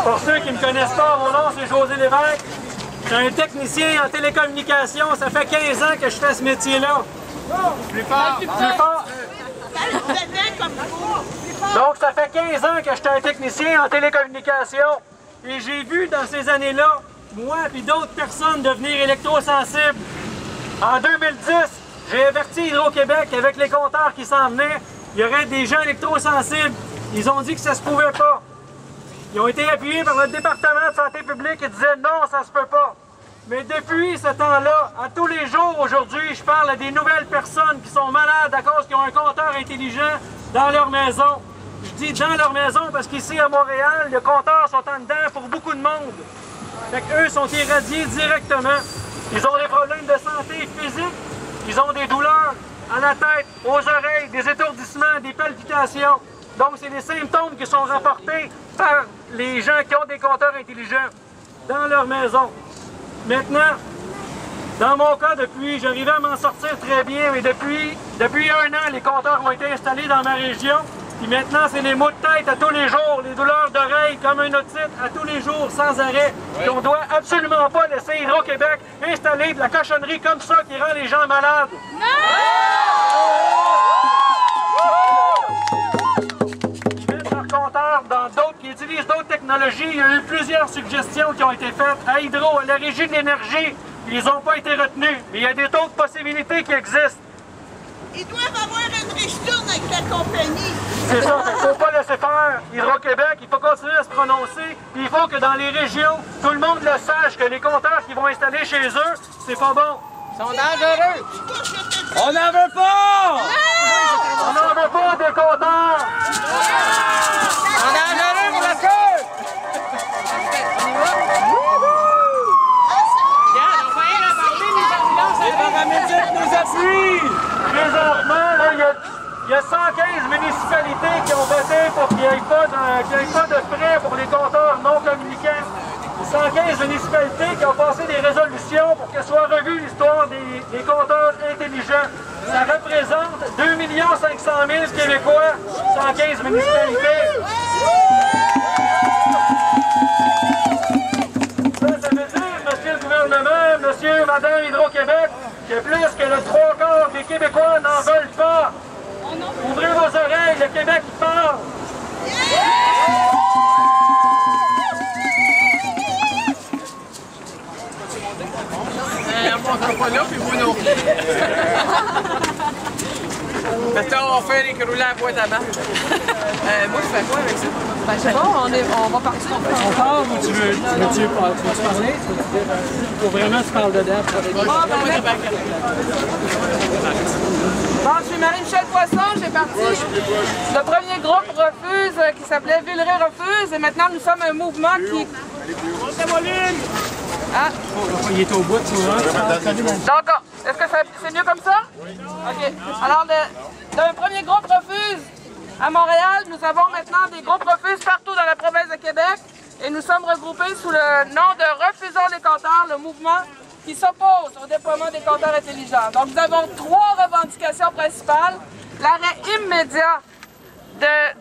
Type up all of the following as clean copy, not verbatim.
Pour ceux qui ne me connaissent pas, mon nom c'est José Lévesque. Je suis un technicien en télécommunications. Ça fait 15 ans que je fais ce métier-là. Plus fort! Plus fort! Donc, ça fait 15 ans que j'étais un technicien en télécommunications. Et j'ai vu dans ces années-là, moi et d'autres personnes devenir électrosensibles. En 2010, j'ai averti Hydro-Québec qu'avec les compteurs qui s'en venaient, il y aurait des gens électrosensibles. Ils ont dit que ça se pouvait pas. Ils ont été appuyés par le département de santé publique et disaient non, ça se peut pas. Mais depuis ce temps-là, à tous les jours aujourd'hui, je parle à des nouvelles personnes qui sont malades à cause qu'ils ont un compteur intelligent dans leur maison. Je dis dans leur maison parce qu'ici à Montréal, les compteurs sont en dedans pour beaucoup de monde. Fait qu'eux sont irradiés directement. Ils ont des problèmes de santé physique, ils ont des douleurs à la tête, aux oreilles, des étourdissements, des palpitations. Donc, c'est des symptômes qui sont rapportés par les gens qui ont des compteurs intelligents dans leur maison. Maintenant, dans mon cas, j'arrivais à m'en sortir très bien, mais depuis 1 an, les compteurs ont été installés dans ma région. Puis maintenant, c'est les maux de tête à tous les jours, les douleurs d'oreilles comme un otite à tous les jours, sans arrêt. Oui. On ne doit absolument pas laisser Hydro-Québec installer de la cochonnerie comme ça qui rend les gens malades. Non! Qui utilisent d'autres technologies. Il y a eu plusieurs suggestions qui ont été faites à Hydro, à la Régie de l'énergie. Ils n'ont pas été retenus. Mais il y a d'autres possibilités qui existent. Ils doivent avoir une ristourne avec la compagnie. C'est ça. Il ne faut pas laisser faire Hydro-Québec. Il faut continuer à se prononcer. Puis il faut que dans les régions, tout le monde le sache que les compteurs qu'ils vont installer chez eux, c'est pas bon. Ils sont dangereux. On n'en veut pas! Non! On n'en veut pas des compteurs! Présentement, il y a 115 municipalités qui ont voté pour qu'il n'y ait pas de frais pour les compteurs non communicants. 115 municipalités qui ont passé des résolutions pour que soit revue l'histoire des compteurs intelligents. Ça représente 2 500 000 Québécois, 115 municipalités. Ça veut dire, monsieur le gouvernement, monsieur, madame Hydro-Québec, que plus que le 3/4 des Québécois n'en veulent pas. Ouvrez vos oreilles, le Québec parle. On ne pas là, puis vous non plus. Maintenant, on fait les roulés à boîte à banc. Moi, je fais quoi avec ça? Ben, je sais pas, on va partir. On part ou tu veux parler? Faut vraiment se parler dedans. Bon, je suis Marie-Michel Poisson, j'ai parti. Le premier groupe refuse, qui s'appelait Villeray refuse, et maintenant nous sommes un mouvement qui... Ah. Il est au bout, tu vois. Donc, est-ce que c'est mieux comme ça? Oui. OK. Alors, le premier groupe refuse à Montréal. Nous avons maintenant des groupes refuse partout dans la province de Québec. Et nous sommes regroupés sous le nom de Refusons les compteurs, le mouvement qui s'oppose au déploiement des compteurs intelligents. Donc, nous avons 3 revendications principales. L'arrêt immédiat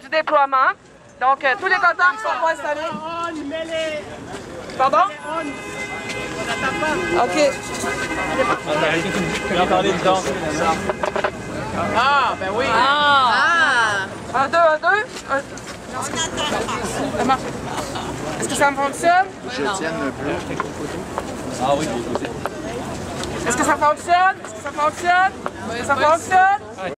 du déploiement. Donc, tous les compteurs qui ne sont pas installés. Pardon? OK. Ah, ben oui. Un, deux. Ça marche. Est-ce que ça me fonctionne? Je tiens un peu. Ah oui, est-ce que ça fonctionne? Est-ce que ça fonctionne? Ça fonctionne?